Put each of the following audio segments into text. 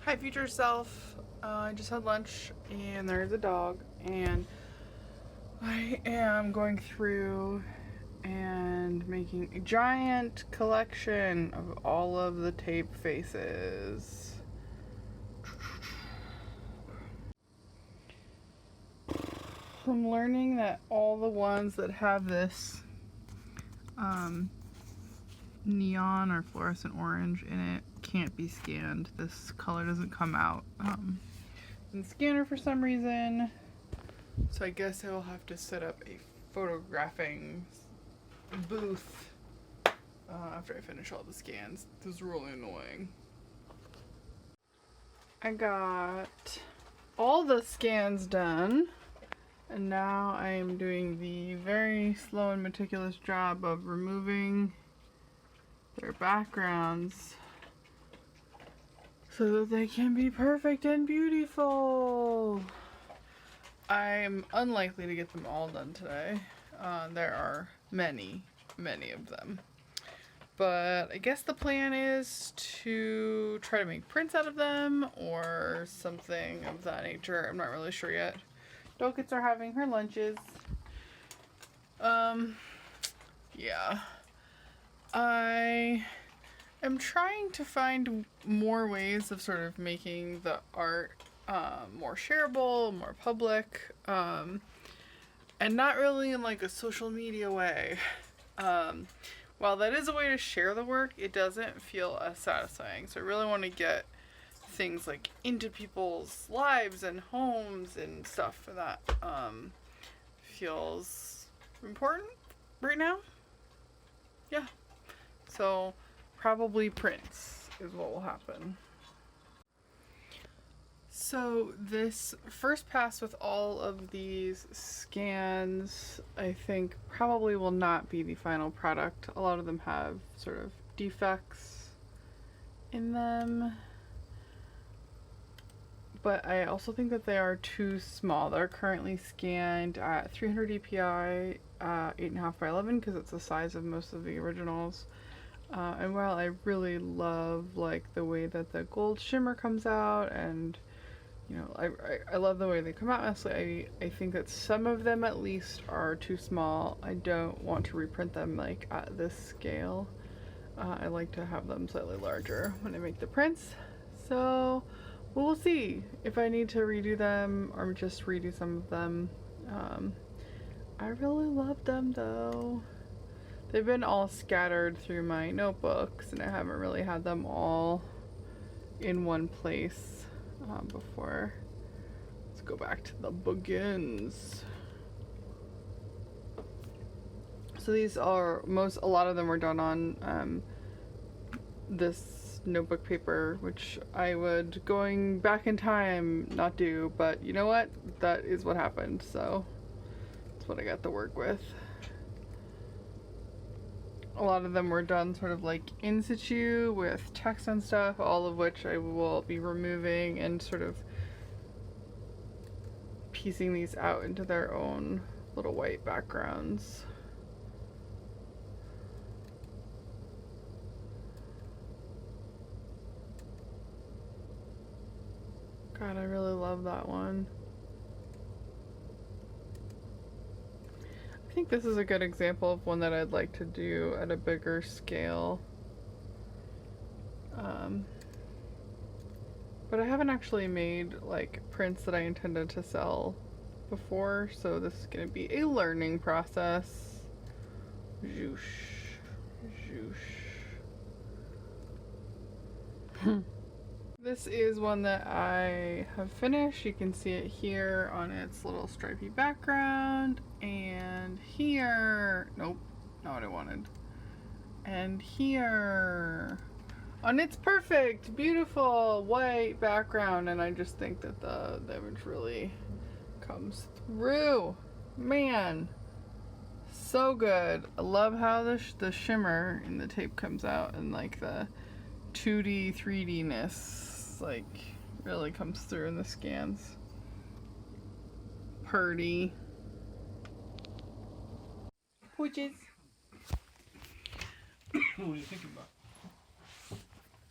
Hi, future self. I just had lunch and there's a dog, and I am going through and making a giant collection of all of the tape faces. I'm learning that all the ones that have this neon or fluorescent orange in it can't be scanned. This color doesn't come out in the scanner for some reason. So I guess I will have to set up a photographing booth after I finish all the scans. This is really annoying. I got all the scans done, and now I am doing the very slow and meticulous job of removing their backgrounds so that they can be perfect and beautiful. I'm unlikely to get them all done today. There are many of them. But I guess the plan is to try to make prints out of them or something of that nature. I'm not really sure yet. Dokits are having her lunches. Yeah. I am trying to find more ways of sort of making the art more shareable, more public, and not really in like a social media way. While that is a way to share the work, it doesn't feel as satisfying. So I really want to get things like into people's lives and homes and stuff that feels important right now. Yeah. So probably prints is what will happen. So this first pass with all of these scans, I think probably will not be the final product. A lot of them have sort of defects in them. But I also think that they are too small. They're currently scanned at 300 dpi, 8.5 by 11, because it's the size of most of the originals. And while I really love like the way that the gold shimmer comes out, and you know, I love the way they come out, honestly, I think that some of them at least are too small. I don't want to reprint them like at this scale. I like to have them slightly larger when I make the prints. So we'll see if I need to redo them or just redo some of them. I really love them though. They've been all scattered through my notebooks, and I haven't really had them all in one place before. Let's go back to the begins. So these are a lot of them were done on this notebook paper, which I would, going back in time, not do, but you know what? That is what happened, so that's what I got to work with. A lot of them were done sort of like in situ with text and stuff, all of which I will be removing and sort of piecing these out into their own little white backgrounds. God, I really love that one. I think this is a good example of one that I'd like to do at a bigger scale. But I haven't actually made like prints that I intended to sell before, so this is going to be a learning process. Zhoosh. Zhoosh. This is one that I have finished. You can see it here on its little stripy background, and here, nope, not what I wanted, and here on its perfect, beautiful white background. And I just think that the image really comes through. Man, so good. I love how the shimmer in the tape comes out, and like the 2D 3D-ness like really comes through in the scans. Purdy. Pooches. What are you thinking about?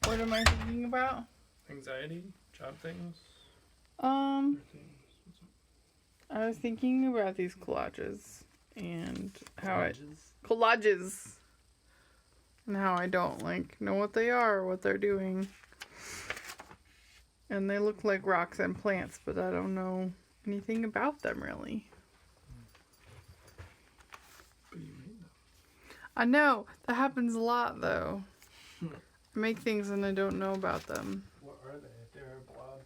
What am I thinking about? Anxiety? Job things? Um, Things? What's up? I was thinking about these collages and how Collages? and how I don't like know what they are or what they're doing. And they look like rocks and plants, but I don't know anything about them really. But you made them. I know that happens a lot though. I make things and I don't know about them. What are they? They're blob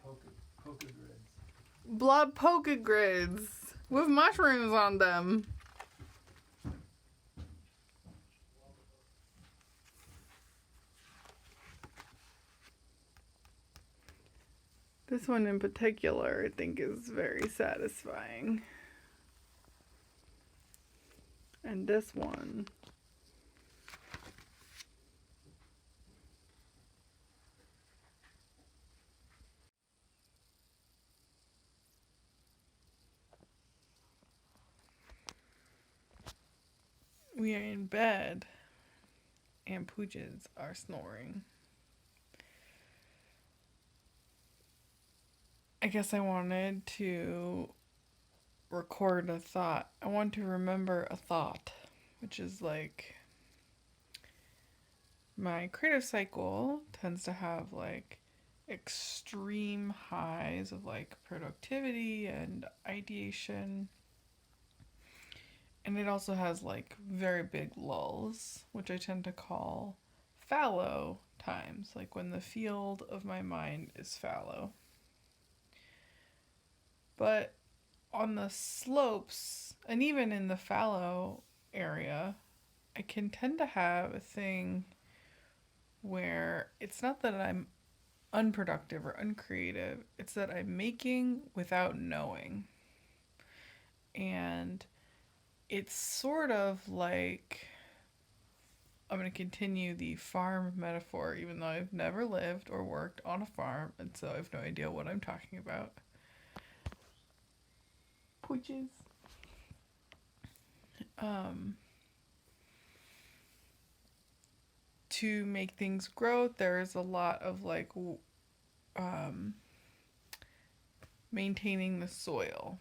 polka grids. Blob polka grids with mushrooms on them. This one in particular I think is very satisfying. And this one. We are in bed and Pooches are snoring. I guess I wanted to record a thought. I want to remember a thought, which is like my creative cycle tends to have like extreme highs of like productivity and ideation. And it also has like very big lulls, which I tend to call fallow times, like when the field of my mind is fallow. But on the slopes, and even in the fallow area, I can tend to have a thing where it's not that I'm unproductive or uncreative, it's that I'm making without knowing. And it's sort of like I'm going to continue the farm metaphor, even though I've never lived or worked on a farm, and so I have no idea what I'm talking about. Pooches. To make things grow, there's a lot of like maintaining the soil.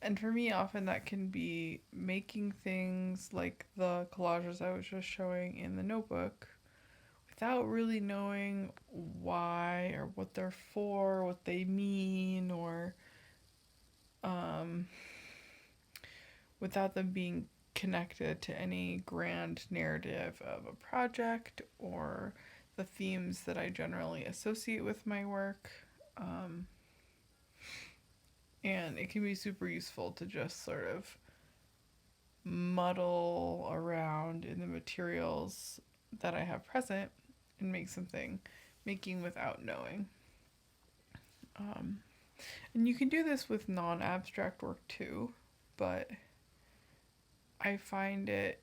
And for me, often that can be making things like the collages I was just showing in the notebook without really knowing why or what they're for, what they mean, or without them being connected to any grand narrative of a project or the themes that I generally associate with my work. And it can be super useful to just sort of muddle around in the materials that I have present and make something, making without knowing. And you can do this with non-abstract work too, but I find it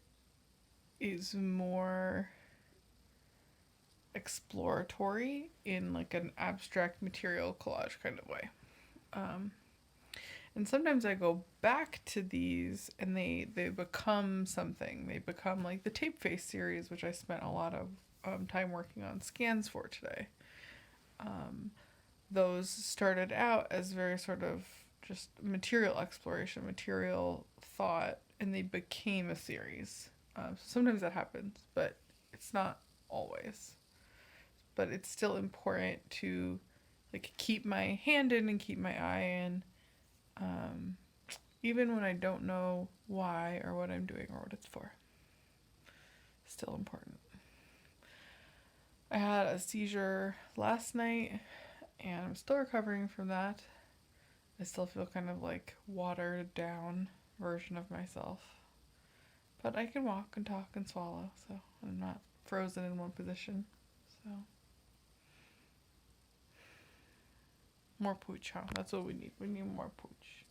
is more exploratory in like an abstract material collage kind of way. And sometimes I go back to these and they become something. They become like the tape face series, which I spent a lot of time working on scans for today. Those started out as very sort of just material exploration, material thought, and they became a series. Sometimes that happens, but it's not always. But it's still important to like keep my hand in and keep my eye in, even when I don't know why or what I'm doing or what it's for. Still important. I had a seizure last night and I'm still recovering from that. I still feel kind of like watered down version of myself. But I can walk and talk and swallow, so I'm not frozen in one position. So more pooch, huh? That's what we need. We need more pooch.